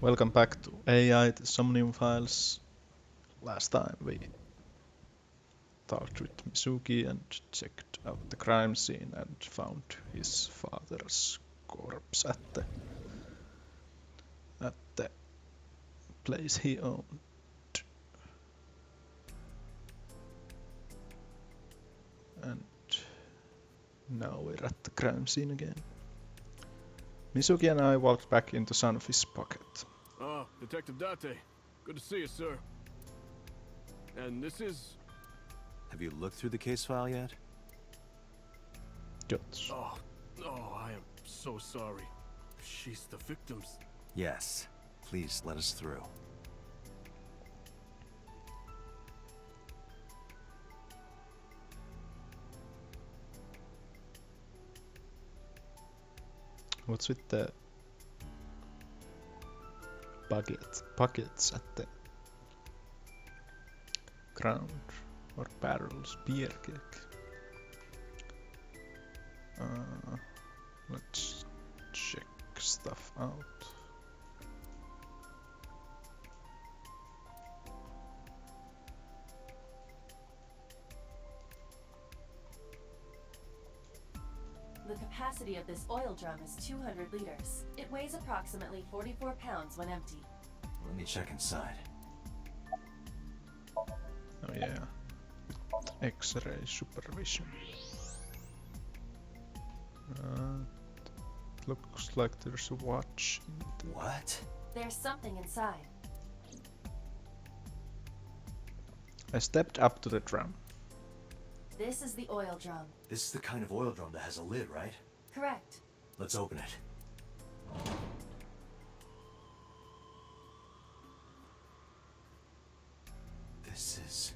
Welcome back to AI, the Somnium files. Last time we talked with Mizuki and checked out the crime scene and found his father's corpse at the place he owned. And now we're at the crime scene again. Mizuki and I walked back into Sanfi's pocket. Ah, Detective Date. Good to see you, sir. And this is... Have you looked through the case file yet? Jots. Oh, I am so sorry. She's the victim's... Yes. Please let us through. What's with the buckets at the ground or barrels? Beer keg. Let's check stuff out. The capacity of this oil drum is 200 liters. It weighs approximately 44 pounds when empty. Let me check inside. Oh yeah. X-ray supervision. Looks like there's a watch in the... What? There's something inside. I stepped up to the drum. This is the oil drum. This is the kind of oil drum that has a lid, right? Correct. Let's open it. This is...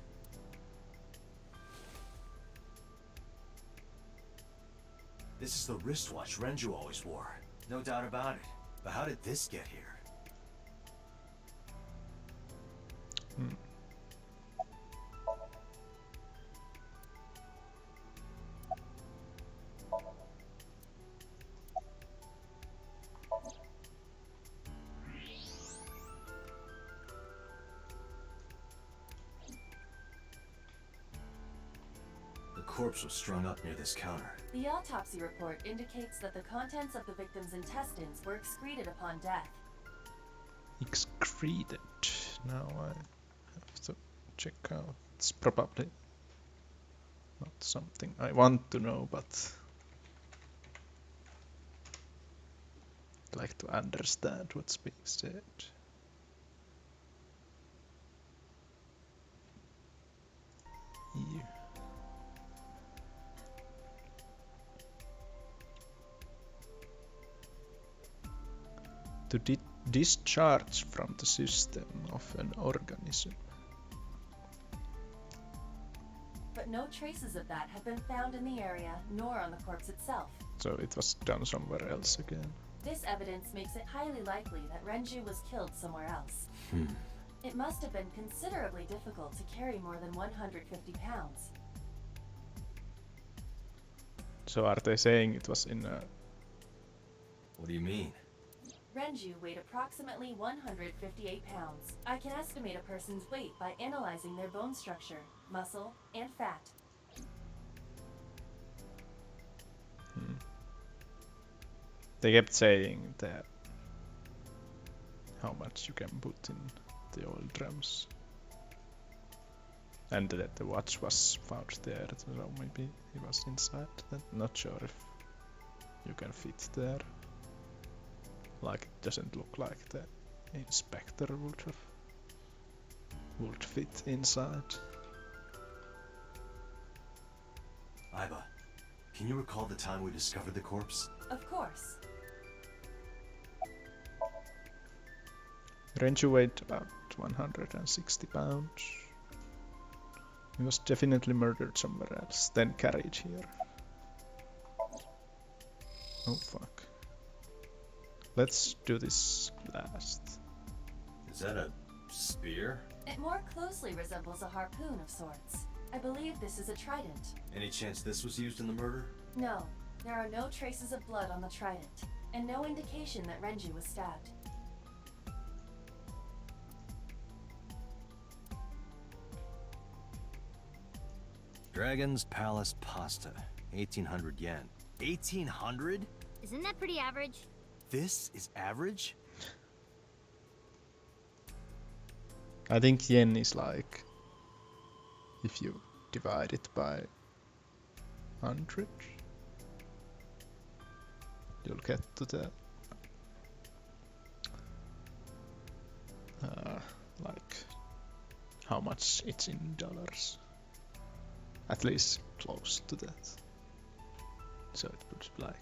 This is the wristwatch Renju always wore. No doubt about it. But how did this get here? The corpse was strung up near this counter. The autopsy report indicates that the contents of the victim's intestines were excreted upon death. Excreted. Now I have to check out. It's probably not something I want to know, but I'd like to understand what's being said. Ew. To discharge from the system of an organism. But no traces of that have been found in the area, nor on the corpse itself. So it was done somewhere else again. This evidence makes it highly likely that Renju was killed somewhere else. It must have been considerably difficult to carry more than 150 pounds. So are they saying it was in a... What do you mean? Renju weighed approximately 158 pounds. I can estimate a person's weight by analyzing their bone structure, muscle, and fat. They kept saying that how much you can put in the oil drums. And that the watch was found there, so maybe he was inside. Not sure if you can fit there. Like, it doesn't look like the inspector would fit inside. Aiba, can you recall the time we discovered the corpse? Of course. Renju weighed about 160 pounds. He was definitely murdered somewhere else, then carried here. Oh fuck. Let's do this last. Is that a spear? It more closely resembles a harpoon of sorts. I believe this is a trident. Any chance this was used in the murder? No, there are no traces of blood on the trident, and no indication that Renju was stabbed. Dragon's Palace pasta. 1800 yen. 1800? Isn't that pretty average? This is average? I think yen is like if you divide it by 100, you'll get to the like how much it's in dollars. At least close to that. So it would be like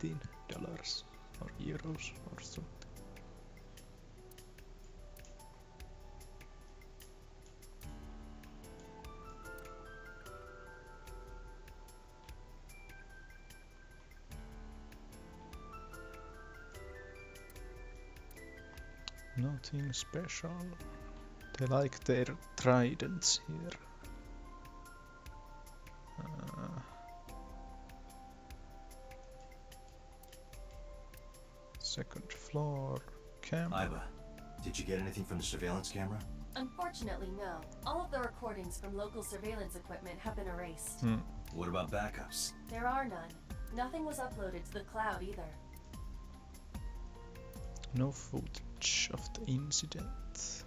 $18 or euros or something. Nothing special. They like their tridents here. Second floor camera. Iba, did you get anything from the surveillance camera? Unfortunately, no. All of the recordings from local surveillance equipment have been erased. What about backups? There are none. Nothing was uploaded to the cloud either. No footage of the incident.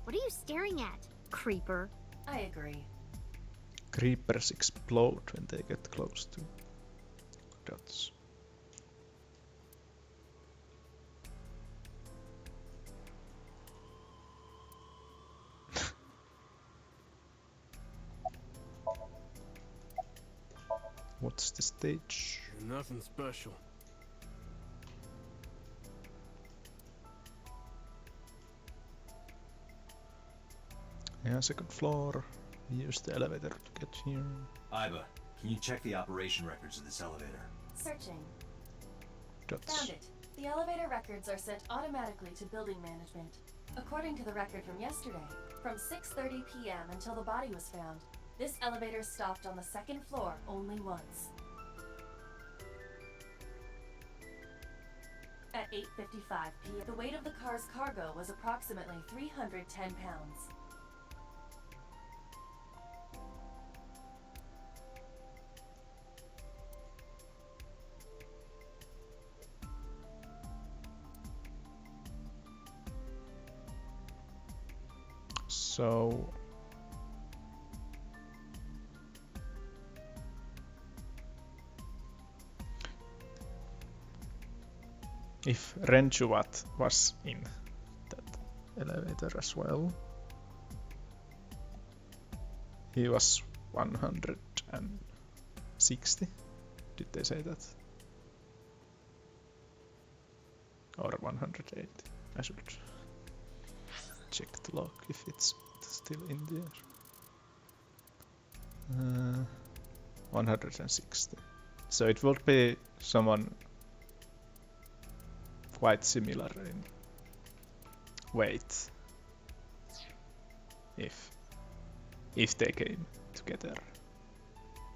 What are you staring at, creeper? I agree. Creepers explode when they get close to dots. What's the stage? Nothing special. Yeah, second floor. We use the elevator to get here. Iba, can you check the operation records of this elevator? Searching. Dots. Found it. The elevator records are sent automatically to building management. According to the record from yesterday, from 6:30 p.m. until the body was found, this elevator stopped on the second floor only once. At 8:55 p.m., the weight of the car's cargo was approximately 310 pounds. So if Renjuvat was in that elevator as well, he was 160. Did they say that? Or 180? I should check the log if it's still in there. 160. So it would be someone quite similar in weight if they came together.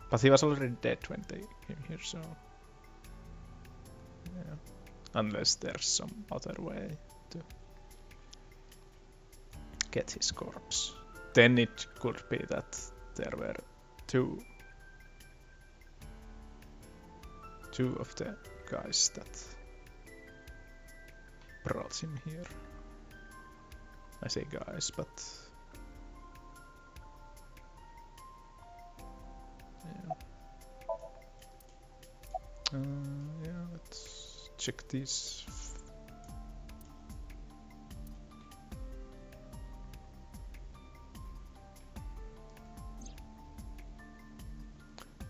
But he was already dead when they came here, so yeah. Unless there's some other way to get his corpse. Then it could be that there were two of the guys that brought him here. I say guys, but yeah, let's check these.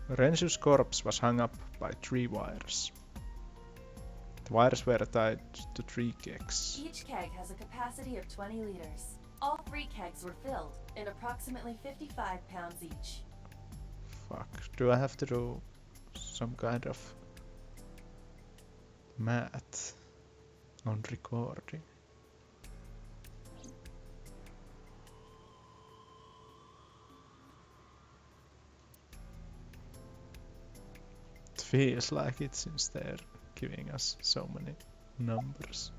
Rensu's corpse was hung up by 3 wires. The wires were tied to 3 kegs. Each keg has a capacity of 20 liters. All 3 kegs were filled, in approximately 55 pounds each. Fuck, do I have to do some kind of math on recording? It feels like it since they're giving us so many numbers.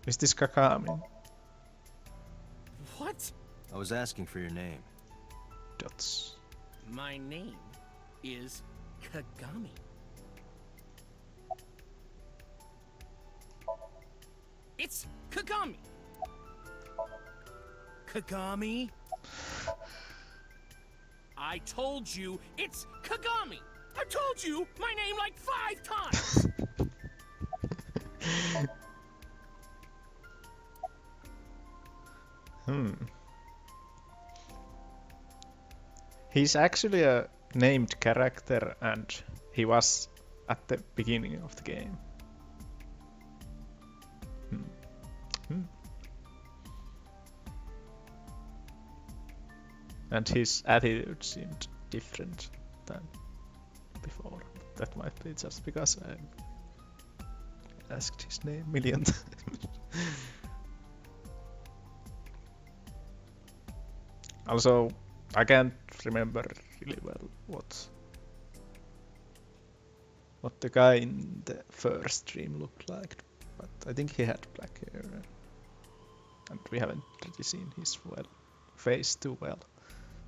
Is this Kakami? What? I was asking for your name. Dots. My name is Kagami. It's Kagami. Kagami? I told you it's Kagami. I told you my name like 5 times. He's actually a named character, and he was at the beginning of the game. And his attitude seemed different than before. That might be just because I asked his name a million times. Also, I can't remember really well what the guy in the first stream looked like, but I think he had black hair, and we haven't really seen his face too well,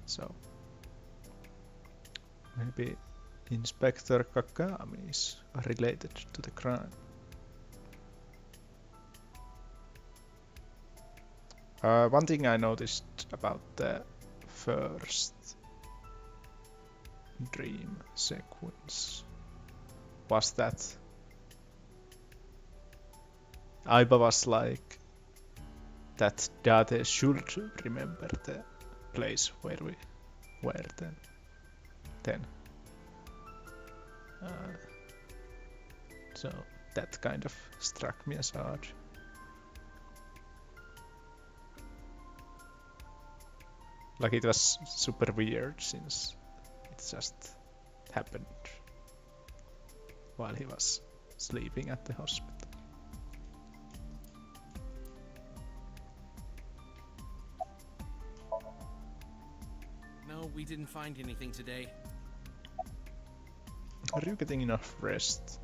so maybe Inspector Kakami is related to the crime. One thing I noticed about the first dream sequence was that Aiba was like that Date should remember the place where we were then. So that kind of struck me as odd. Like it was super weird since it just happened while he was sleeping at the hospital. No, we didn't find anything today. Are you getting enough rest?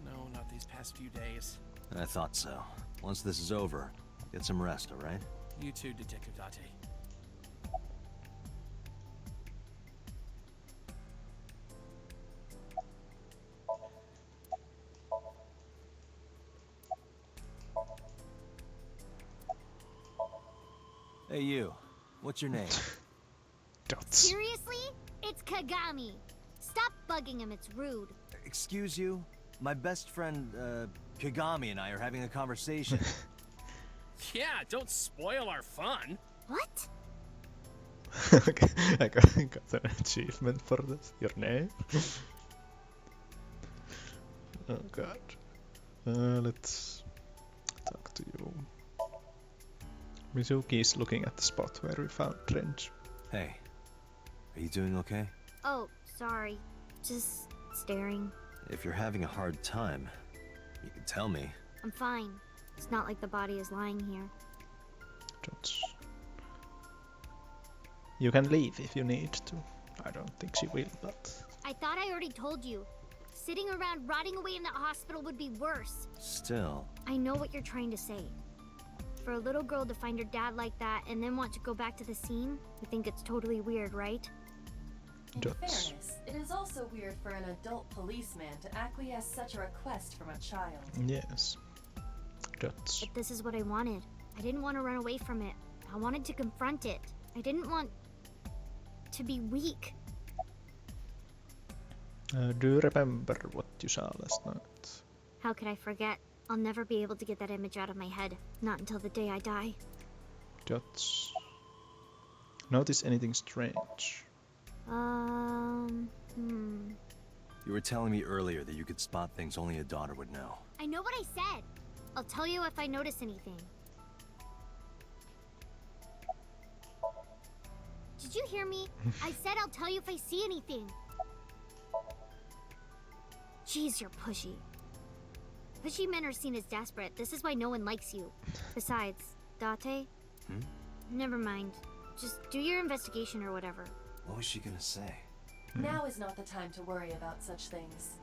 No, not these past few days. I thought so. Once this is over, get some rest, alright? You too, Detective Date. Hey you, what's your name? Dots. Seriously? It's Kagami. Stop bugging him, it's rude. Excuse you? My best friend, Kagami and I are having a conversation. Yeah, don't spoil our fun. What? Okay, I got an achievement for this. Your name? Oh god. Let's talk to you. Mizuki is looking at the spot where we found Trench. Hey, are you doing okay? Oh, sorry. Just staring. If you're having a hard time, you can tell me. I'm fine. It's not like the body is lying here. Dots. You can leave if you need to. I don't think she will, but... I thought I already told you. Sitting around rotting away in that hospital would be worse. Still. I know what you're trying to say. For a little girl to find her dad like that and then want to go back to the scene, you think it's totally weird, right? In Dots. fairness, it is also weird for an adult policeman to acquiesce such a request from a child. Yes. Dots. But this is what I wanted. I didn't want to run away from it. I wanted to confront it. I didn't want to be weak. Do you remember what you saw last night? How could I forget? I'll never be able to get that image out of my head. Not until the day I die. Dots. Notice anything strange? You were telling me earlier that you could spot things only a daughter would know. I know what I said. I'll tell you if I notice anything. Did you hear me? I said I'll tell you if I see anything. Jeez, you're pushy. Pushy men are seen as desperate. This is why no one likes you. Besides, Date? Never mind. Just do your investigation or whatever. What was she gonna say? Now is not the time to worry about such things.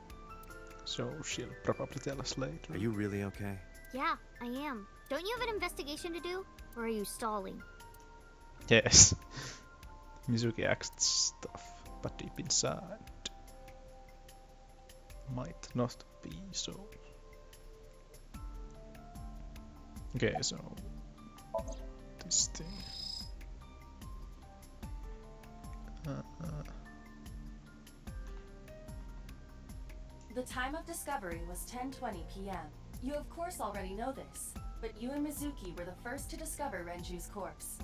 So she'll probably tell us later. Are you really okay? Yeah, I am. Don't you have an investigation to do? Or are you stalling? Yes. Mizuki acts tough, but deep inside might not be so. Okay, so this thing. The time of discovery was 10:20 p.m. You of course already know this, but you and Mizuki were the first to discover Renju's corpse.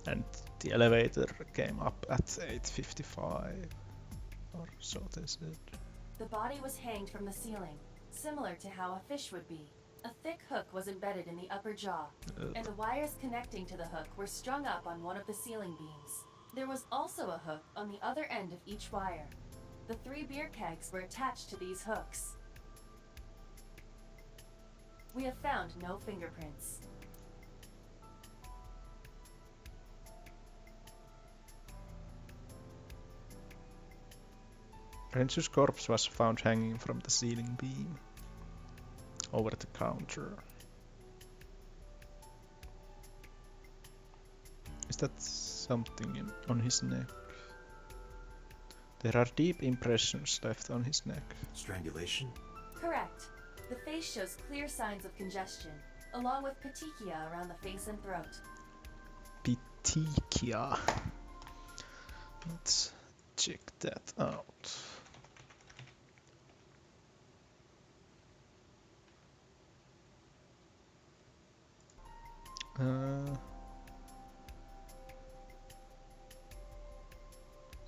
And the elevator came up at 8:55 or so they said. The body was hanged from the ceiling, similar to how a fish would be. A thick hook was embedded in the upper jaw, and the wires connecting to the hook were strung up on one of the ceiling beams. There was also a hook on the other end of each wire. The 3 beer kegs were attached to these hooks. We have found no fingerprints. Renju's corpse was found hanging from the ceiling beam over the counter. Is that something on his neck? There are deep impressions left on his neck. Strangulation? Correct. The face shows clear signs of congestion, along with petechia around the face and throat. Petechia. Let's check that out.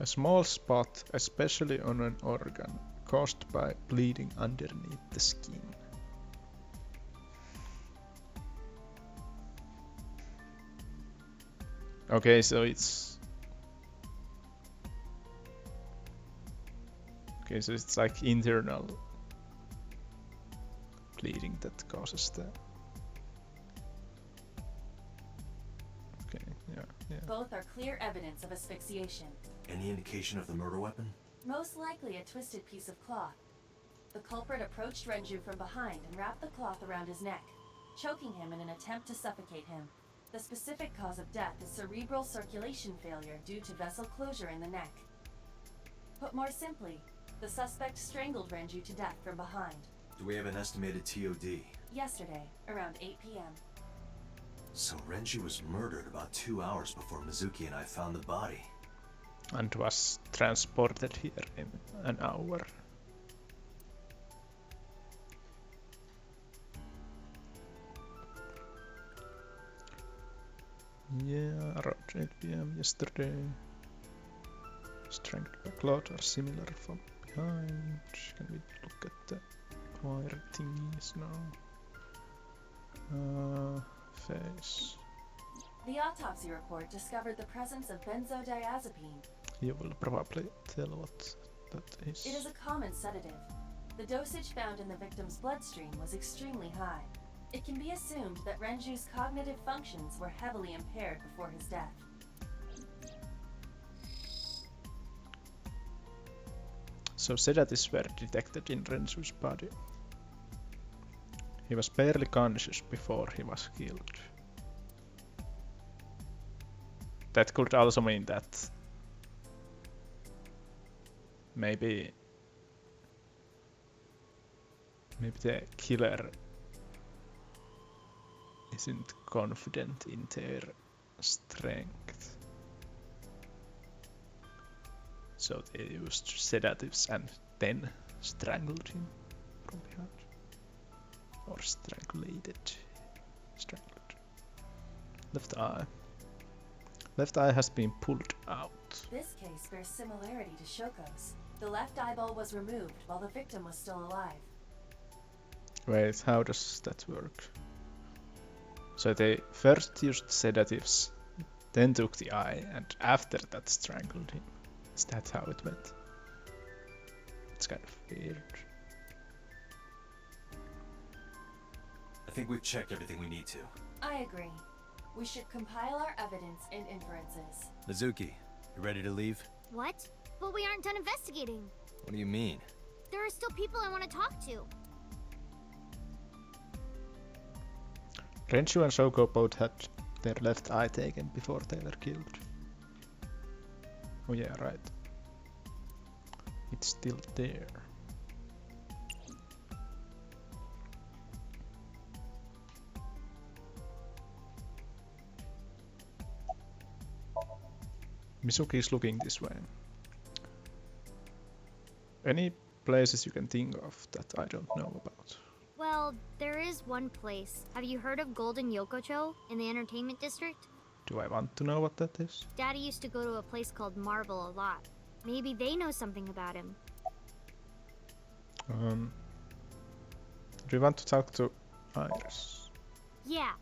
A small spot, especially on an organ, caused by bleeding underneath the skin. Okay, so it's... Okay, so it's like internal bleeding that causes the... Okay, yeah. Both are clear evidence of asphyxiation. Any indication of the murder weapon? Most likely a twisted piece of cloth. The culprit approached Renju from behind and wrapped the cloth around his neck, choking him in an attempt to suffocate him. The specific cause of death is cerebral circulation failure due to vessel closure in the neck. Put more simply, the suspect strangled Renju to death from behind. Do we have an estimated TOD? Yesterday, around 8 p.m. So Renju was murdered about 2 hours before Mizuki and I found the body. And was transported here in an hour. Yeah, around 8 p.m. yesterday. Strength by cloud are similar from behind. Can we look at the wire thingies now? Face. The autopsy report discovered the presence of benzodiazepine. You will probably tell what that is. It is a common sedative. The dosage found in the victim's bloodstream was extremely high. It can be assumed that Renju's cognitive functions were heavily impaired before his death. So sedatives were detected in Renju's body. He was barely conscious before he was killed. That could also mean that maybe the killer isn't confident in their strength. So they used sedatives and then strangled him from behind. Or strangulated. Strangled. Left eye. Left eye has been pulled out. This case bears similarity to Shoko's. The left eyeball was removed while the victim was still alive. Wait, how does that work? So they first used sedatives, then took the eye, and after that strangled him. Is that how it went? It's kind of weird. I think we've checked everything we need to. I agree. We should compile our evidence and inferences. Mizuki, you ready to leave? What? But we aren't done investigating. What do you mean? There are still people I want to talk to. Renshu and Shoko both had their left eye taken before they were killed. Oh yeah, right. It's still there. Mizuki is looking this way. Any places you can think of that I don't know about? Well, there is one place. Have you heard of Golden Yokocho in the entertainment district? Do I want to know what that is? Daddy used to go to a place called Marble a lot. Maybe they know something about him. Do you want to talk to Iris? Yeah.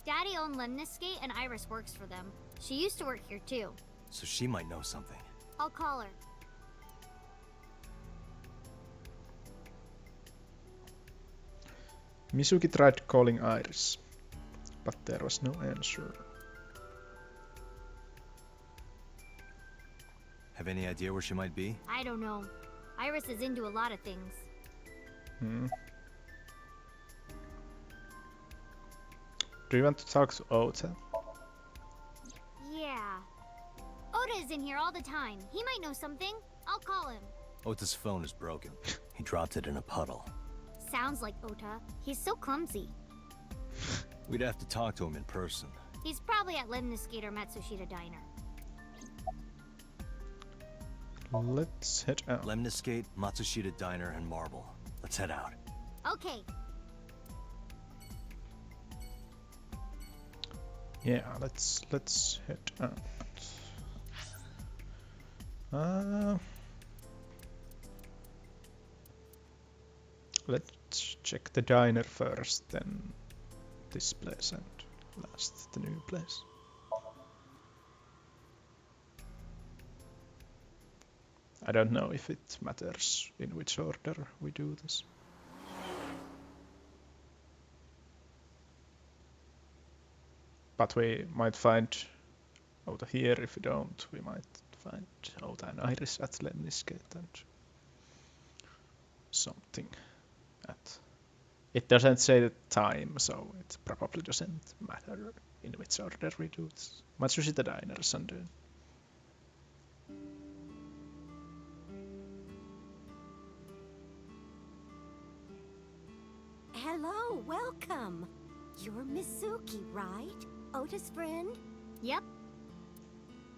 Daddy owned Lemniscate and Iris works for them. She used to work here too. So she might know something. I'll call her. Mizuki tried calling Iris, but there was no answer. Have any idea where she might be? I don't know. Iris is into a lot of things. Do you want to talk to Ota? Yeah. Oda is in here all the time. He might know something. I'll call him. Ota's phone is broken. He dropped it in a puddle. Sounds like Ota. He's so clumsy. We'd have to talk to him in person. He's probably at Lemniscate or Matsushita Diner. Let's head out. Lemniscate, Matsushita Diner, and Marble. Let's head out. Okay. Yeah, let's head out. Let's check the diner first, then this place, and last the new place. I don't know if it matters in which order we do this. But we might find Ota here. If we don't, we might find Ota and Iris at Lemniscate and something at... It doesn't say the time, so it probably doesn't matter in which order we do this. Matsushita Diner, Sunday. Hello, welcome. You're Mizuki, right? Ota's friend? Yep.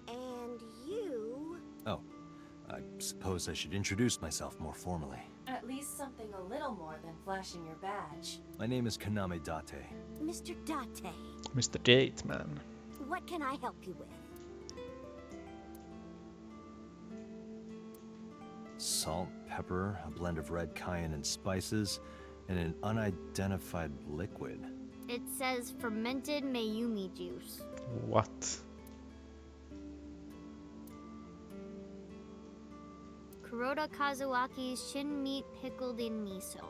And you... Oh, I suppose I should introduce myself more formally. At least something a little more than flashing your badge. My name is Kaname Date. Mr. Date. Mr. Date, man. What can I help you with? Salt, pepper, a blend of red cayenne and spices, and an unidentified liquid. It says fermented Mayumi juice. What? Kuroda Kazuaki's shin meat pickled in miso.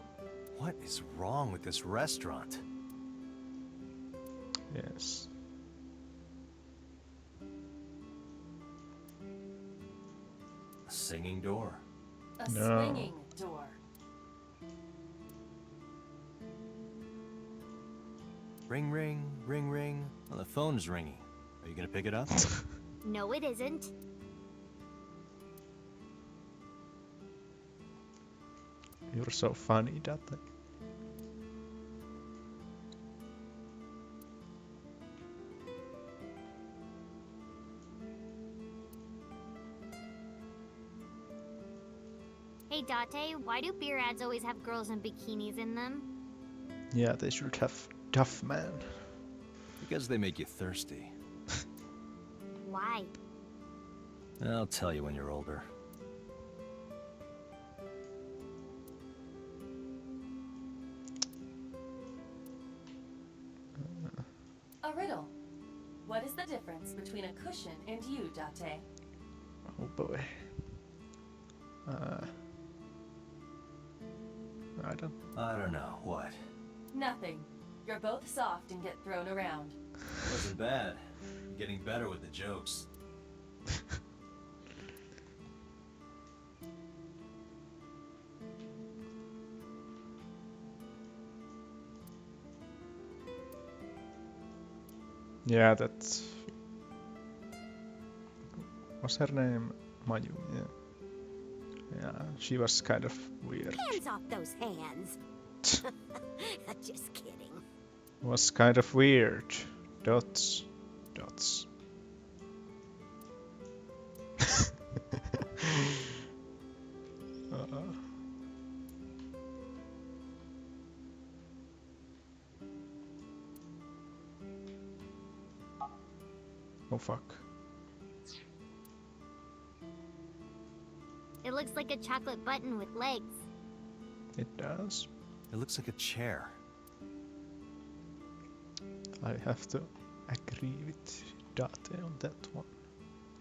What is wrong with this restaurant? Yes. A singing door. A No. swinging door. Ring, ring, ring, ring. Well, the phone's ringing. Are you gonna pick it up? No, it isn't. You're so funny, Date. Hey Date, why do beer ads always have girls in bikinis in them? Yeah, they should have Tough Man. Because they make you thirsty. Why? I'll tell you when you're older. A riddle. What is the difference between a cushion and you, Date? Oh boy. I don't... I don't know. What? Nothing. You're both soft and get thrown around. Wasn't bad. I'm getting better with the jokes. Yeah, that's... What's her name? Mayu, yeah. Yeah, she was kind of weird. Hands off those hands. Just kidding. Was kind of weird. Dots. Dots. Oh fuck. It looks like a chocolate button with legs. It does. It looks like a chair. I have to agree with Date on that one.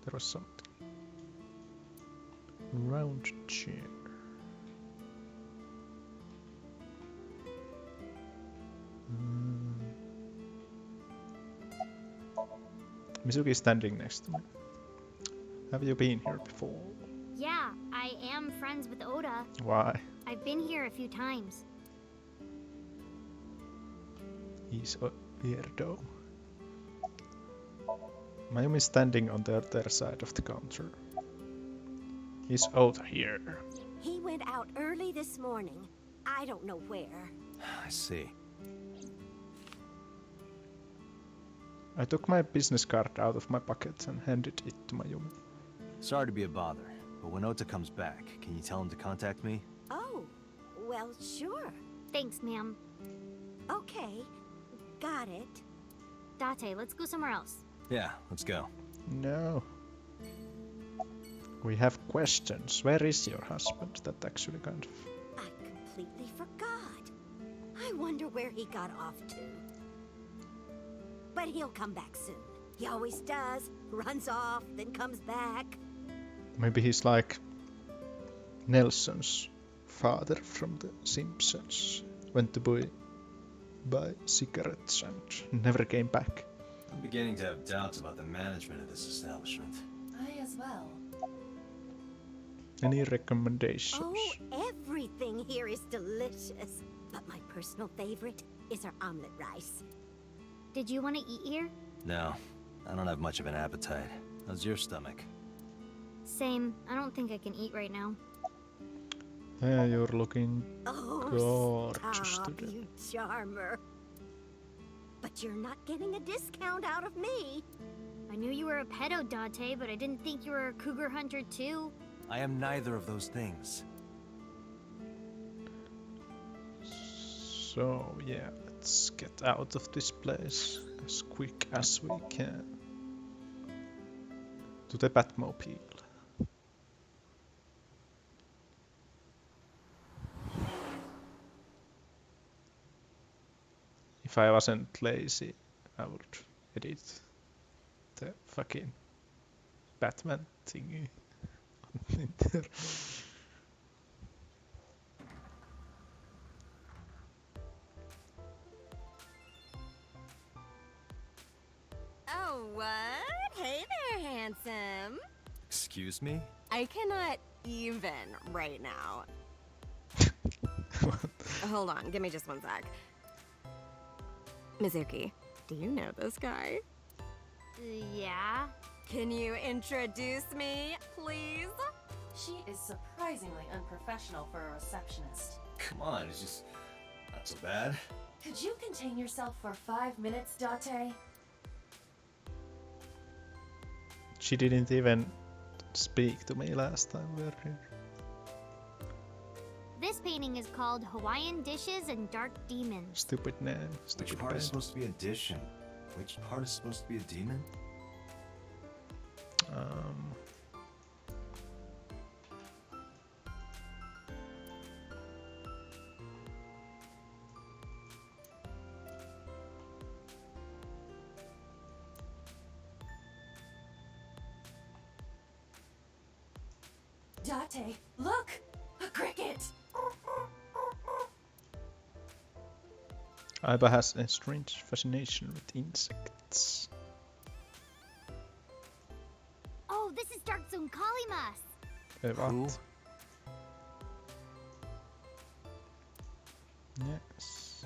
There was something. Round chair. Mizuki is standing next to me. Have you been here before? Yeah, I am friends with Oda. Why? I've been here a few times. He's a weirdo. Mayumi is standing on the other side of the counter. Is Oda here? He went out early this morning. I don't know where. I see. I took my business card out of my pocket and handed it to Mayumi. Sorry to be a bother, but when Ota comes back, can you tell him to contact me? Oh, well, sure. Thanks, ma'am. Okay, got it. Date, let's go somewhere else. Yeah, let's go. No. We have questions. Where is your husband? That actually kind of... I completely forgot. I wonder where he got off to. But he'll come back soon. He always does. Runs off, then comes back. Maybe he's like Nelson's father from The Simpsons. Went to buy cigarettes and never came back. I'm beginning to have doubts about the management of this establishment. I as well. Any recommendations? Oh, everything here is delicious. But my personal favorite is our omelet rice. Did you want to eat here? No, I don't have much of an appetite. How's your stomach? Same. I don't think I can eat right now. Yeah, you're looking Oh, gorgeous stop, today. you charmer. But you're not getting a discount out of me. I knew you were a pedo, Date, but I didn't think you were a cougar hunter too. I am neither of those things. So yeah, let's get out of this place as quick as we can. To the Batmobile. If I wasn't lazy, I would edit the fucking Batman thingy in there. Oh, what? Hey there, handsome. Excuse me? I cannot even right now. Hold on, give me just one sec. Mizuki, do you know this guy? Yeah? Can you introduce me, please? She is surprisingly unprofessional for a receptionist. Come on, it's just not so bad. Could you contain yourself for 5 minutes, Date? She didn't even speak to me last time we were here. This painting is called Hawaiian Dishes and Dark Demons. Stupid name. Which Stupid part is band. supposed to be a dish and which part is supposed to be a demon? Date, look! A cricket! Aiba has a strange fascination with insects. Oh, this is Dark Zone Kalimas! What? Who? Yes.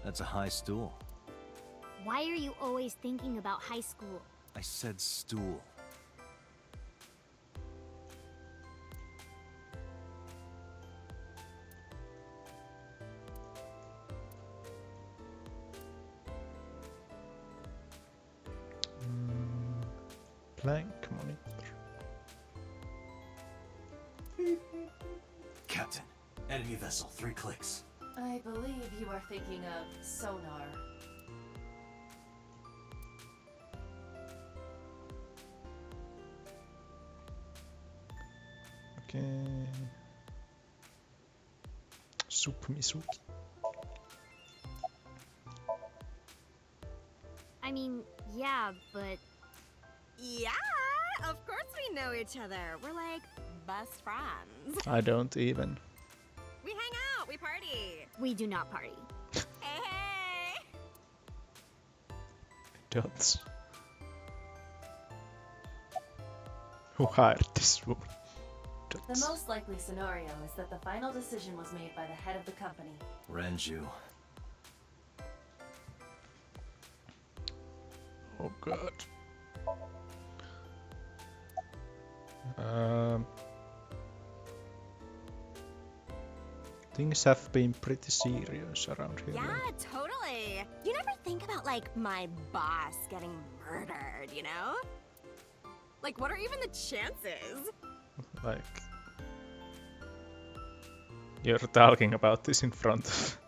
That's a high stool. Why are you always thinking about high school? I said stool. Blank monitor. Captain, enemy vessel, 3 clicks. I believe you are thinking of sonar. Okay. Misuki. I mean, yeah, but Yeah, of course we know each other. We're like best friends. I don't even. We hang out, we party. we do not party. Hey, hey. Dots. Who hired this woman? The Dots. most likely scenario is that the final decision was made by the head of the company. Renju. Oh god. Things have been pretty serious around here. Yeah, totally. You never think about, like, my boss getting murdered, you know? Like, what are even the chances? Like, you're talking about this in front of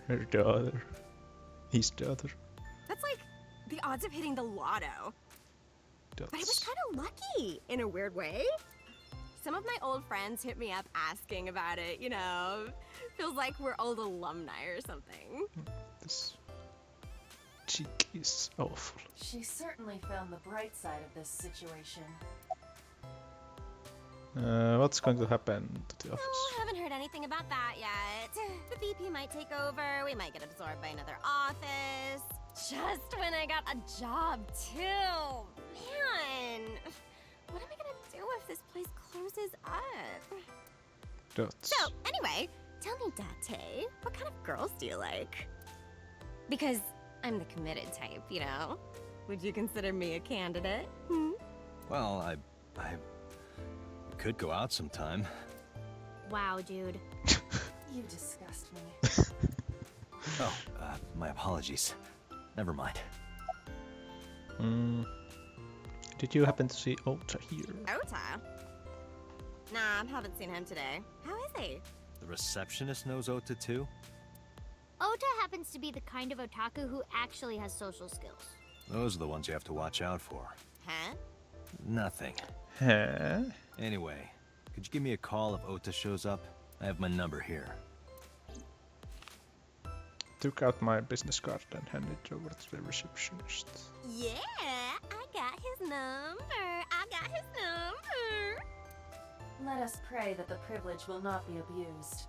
her daughter, his daughter. That's like the odds of hitting the lotto. But I was Dots. kind of lucky in a weird way. Some of my old friends hit me up asking about it, you know. Feels like we're old alumni or something. This chick is awful. She certainly found the bright side of this situation. What's going to happen to the office? Oh, haven't heard anything about that yet. The VP might take over. We might get absorbed by another office. Just when I got a job, too. Man, what am I gonna do if this place closes up? Dots. So, anyway, tell me, Date, what kind of girls do you like? Because I'm the committed type, you know? Would you consider me a candidate? Hmm? Well, I could go out sometime. Wow, dude. You disgust me. Oh, my apologies. Never mind. Did you happen to see Ota here? Ota? Nah, I haven't seen him today. How is he? The receptionist knows Ota too? Ota happens to be the kind of otaku who actually has social skills. Those are the ones you have to watch out for. Huh? Nothing. Huh? Anyway, could you give me a call if Ota shows up? I have my number here. Took out my business card and handed it over to the receptionist. Yeah, I got his number. I got his number. Let us pray that the privilege will not be abused.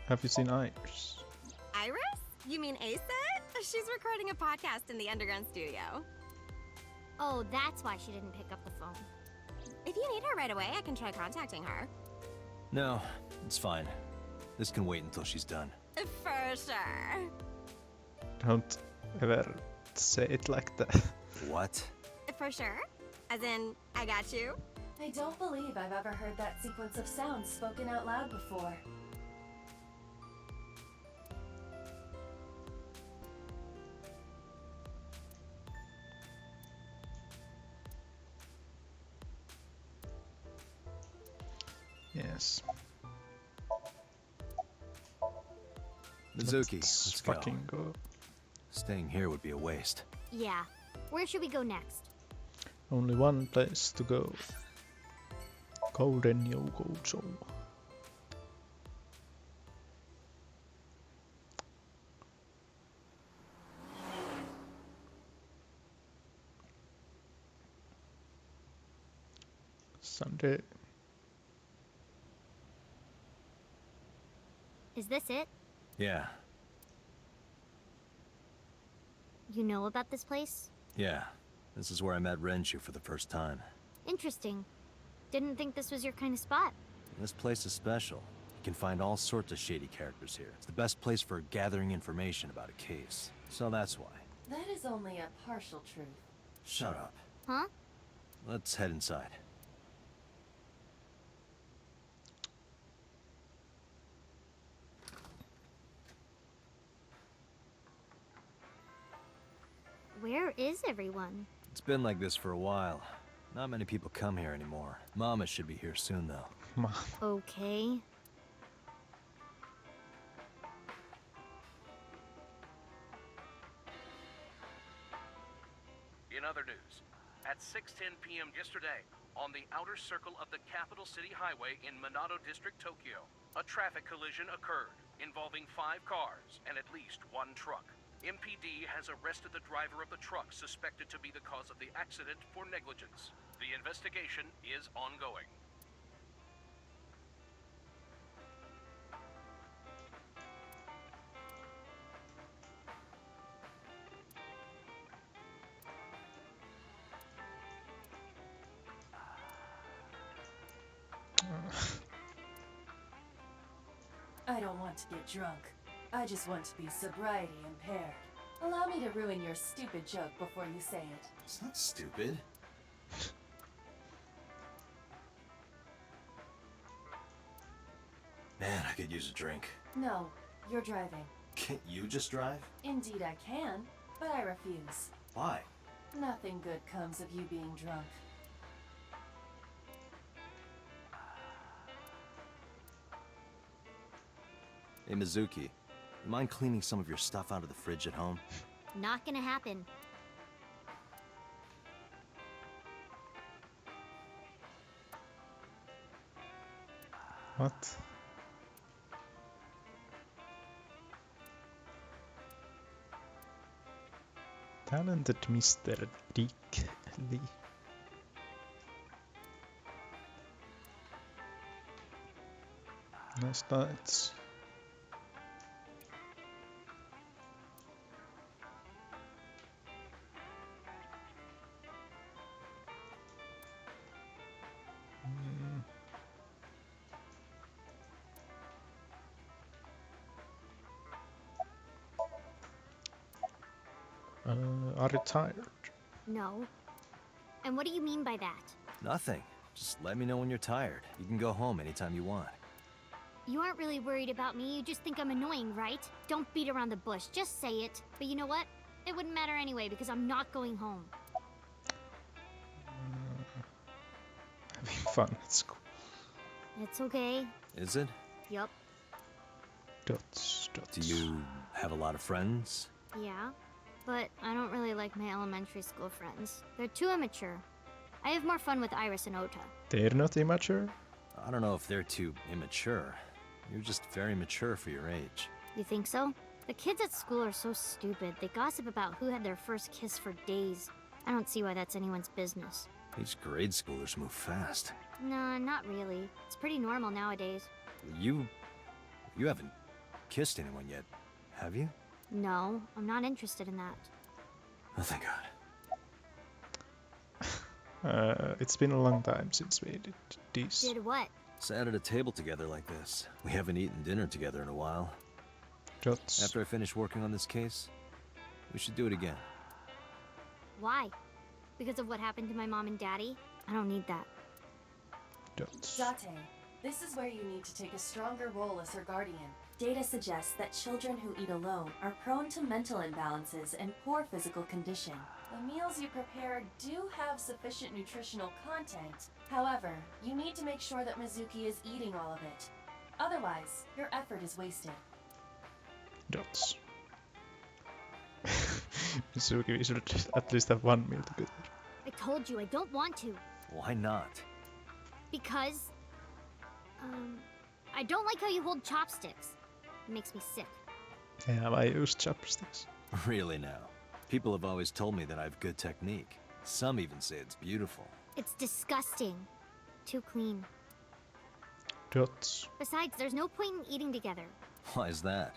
Have you seen Iris? Iris? You mean Asa? She's recording a podcast in the underground studio. Oh, that's why she didn't pick up the phone. If you need her right away, I can try contacting her. No, it's fine. This can wait until she's done. For sure. Don't ever say it like that. What? For sure? As in, I got you? I don't believe I've ever heard that sequence of sounds spoken out loud before. Yes. Mizuki, let's go. fucking go. Staying here would be a waste. Yeah. Where should we go next? Only one place to go. Golden Yogozo. Sunday. Is this it? Yeah, You know about this place? yeah. This is where I met Renju for the first time. Interesting. Didn't think this was your kind of spot. This place is special. You can find all sorts of shady characters here. It's the best place for gathering information about a case. So that's why. That is only a partial truth. Shut up. Huh? Let's head inside. Where is everyone? It's been like this for a while. Not many people come here anymore. Mama should be here soon, though. Okay. In other news, at 6:10 p.m. yesterday, on the outer circle of the capital city highway in Minato District, Tokyo, a traffic collision occurred involving 5 cars and at least 1 truck. MPD has arrested the driver of the truck suspected to be the cause of the accident for negligence. The investigation is ongoing. I don't want to get drunk. I just want to be sobriety impaired. Allow me to ruin your stupid joke before you say it. It's not stupid. Man, I could use a drink. No, you're driving. Can't you just drive? Indeed I can, but I refuse. Why? Nothing good comes of you being drunk. Hey, Mizuki, you mind cleaning some of your stuff out of the fridge at home? Not gonna happen. What? Talented Mr. Dick Lee. Nice nights. Are you tired? No. And what do you mean by that? Nothing. Just let me know when you're tired. You can go home anytime you want. You aren't really worried about me, you just think I'm annoying, right? Don't beat around the bush, just say it. But you know what? It wouldn't matter anyway, because I'm not going home. Having fun at school. It's okay. Is it? Yup. Dots. Do you have a lot of friends? Yeah. But I don't really like my elementary school friends. They're too immature. I have more fun with Iris and Ota. They're not immature? I don't know if they're too immature. You're just very mature for your age. You think so? The kids at school are so stupid. They gossip about who had their first kiss for days. I don't see why that's anyone's business. These grade schoolers move fast. Nah, not really. It's pretty normal nowadays. You haven't kissed anyone yet, have you? No, I'm not interested in that. Oh, thank God. It's been a long time since we did this. Did what? Sat at a table together like this. We haven't eaten dinner together in a while. Dots. After I finish working on this case, we should do it again. Why? Because of what happened to my mom and daddy? I don't need that. Dots. Date, this is where you need to take a stronger role as her guardian. Data suggests that children who eat alone are prone to mental imbalances and poor physical condition. The meals you prepare do have sufficient nutritional content. However, you need to make sure that Mizuki is eating all of it. Otherwise, your effort is wasted. Dots. Mizuki, we should at least have one meal together. I told you I don't want to. Why not? Because... I don't like how you hold chopsticks. It makes me sick. Yeah, I use chopsticks. Really now. People have always told me that I have good technique. Some even say it's beautiful. It's disgusting. Too clean. Dots. Besides, there's no point in eating together. Why is that?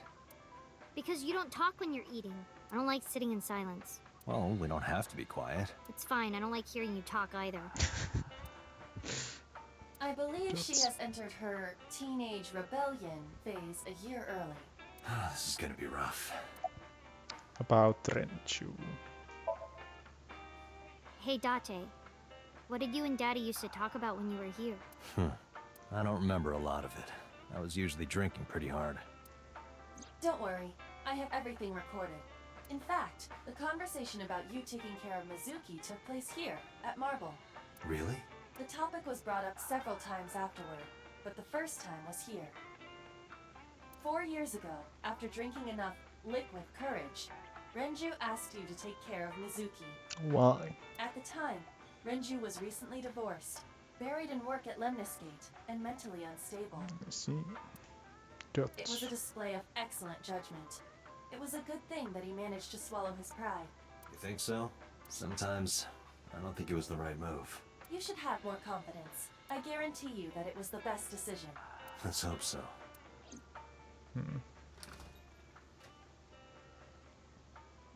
Because you don't talk when you're eating. I don't like sitting in silence. Well, we don't have to be quiet. It's fine, I don't like hearing you talk either. I believe she has entered her teenage rebellion phase a year early. This is gonna be rough. About Renju. Hey, Date. What did you and Daddy used to talk about when you were here? I don't remember a lot of it. I was usually drinking pretty hard. Don't worry, I have everything recorded. In fact, the conversation about you taking care of Mizuki took place here, at Marble. Really? The topic was brought up several times afterward, but the first time was here. 4 years ago, after drinking enough liquid courage, Renju asked you to take care of Mizuki. Why? At the time, Renju was recently divorced, buried in work at Lemnisgate, and mentally unstable. I see. It was a display of excellent judgment. It was a good thing that he managed to swallow his pride. You think so? Sometimes, I don't think it was the right move. You should have more confidence. I guarantee you that it was the best decision. Let's hope so.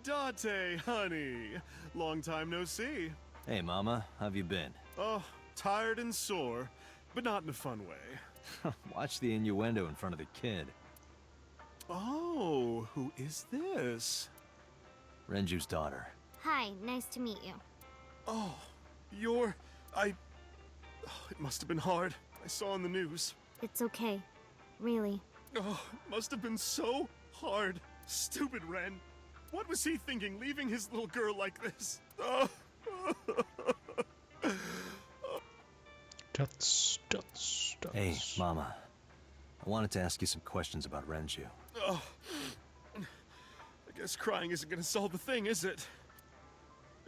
Date, honey. Long time no see. Hey, Mama, how have you been? Oh, tired and sore, but not in a fun way. Watch the innuendo in front of the kid. Oh, who is this? Renju's daughter. Hi, nice to meet you. Oh, it must have been hard. I saw on the news. It's okay. Really. Oh, it must have been so hard. Stupid Ren. What was he thinking, leaving his little girl like this? Oh. That's. Hey, Mama. I wanted to ask you some questions about Renju. Oh. I guess crying isn't gonna solve the thing, is it?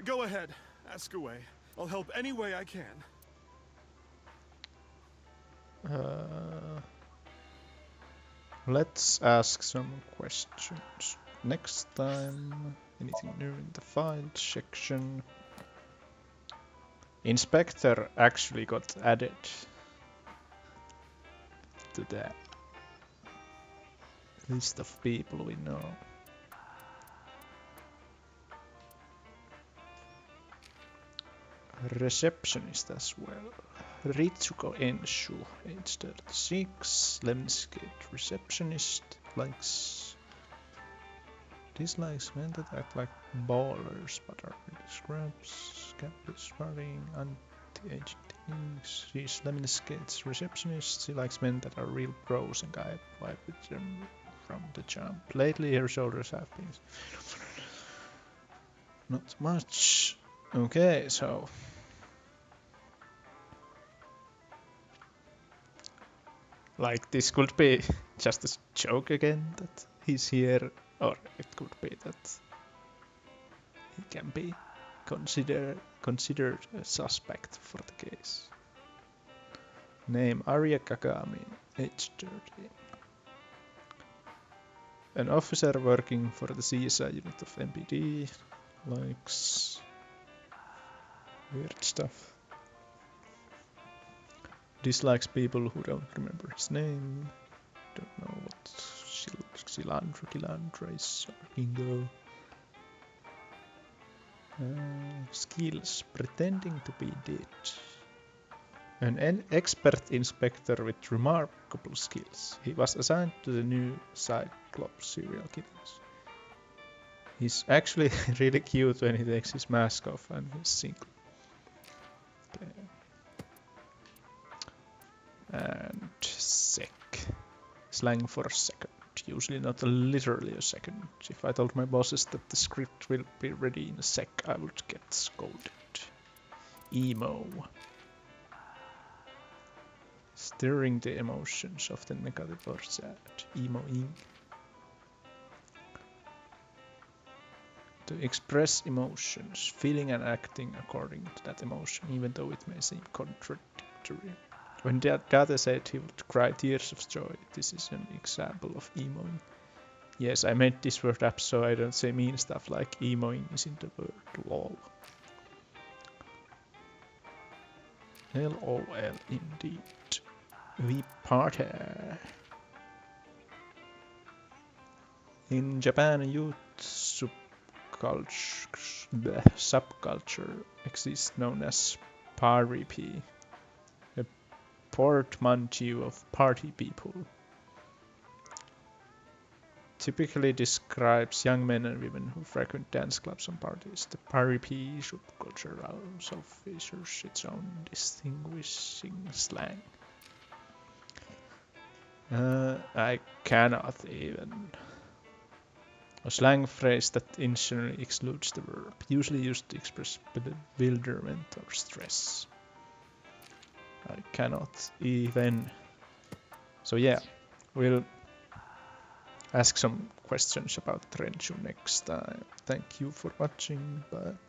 Go ahead. Ask away. I'll help any way I can. Let's ask some questions. Next time, anything new in the file section? Inspector actually got added to the list of people we know. Receptionist as well. Ritsuko Enshu, age 36, Lemnisgate receptionist, dislikes men that act like ballers but are really scrubs, capitalist running, anti-aging things. She's Lemnisgate's receptionist. She likes men that are real pros and I vibe with them from the jump. Lately her shoulders have been not much. Okay, so like this could be just a joke again that he's here, or it could be that he can be considered a suspect for the case. Name Arya Kagami, age 30. An officer working for the CSI unit of MPD, likes weird stuff. Dislikes people who don't remember his name. Don't know what Cilandra is, or Kingo. Skills, pretending to be dead. An expert inspector with remarkable skills. He was assigned to the new Cyclops serial killers. He's actually really cute when he takes his mask off and he's single. Okay. And sec. Slang for a second. Usually not literally a second. If I told my bosses that the script will be ready in a sec, I would get scolded. Emo. Stirring the emotions of the negative or sad. Emoing. To express emotions, feeling and acting according to that emotion, even though it may seem contradictory. When Date said he would cry tears of joy, this is an example of emoing. Yes, I made this word up so I don't say mean stuff like emoing is in the word lol. LOL indeed. We party. In Japan, youth subculture exists known as paripi. A portmanteau of party people. Typically describes young men and women who frequent dance clubs and parties. The party subculture also features its own distinguishing slang. I cannot even. A slang phrase that intentionally excludes the verb, usually used to express bewilderment or stress. I cannot even. So yeah, we'll ask some questions about Renju next time. Thank you for watching. Bye.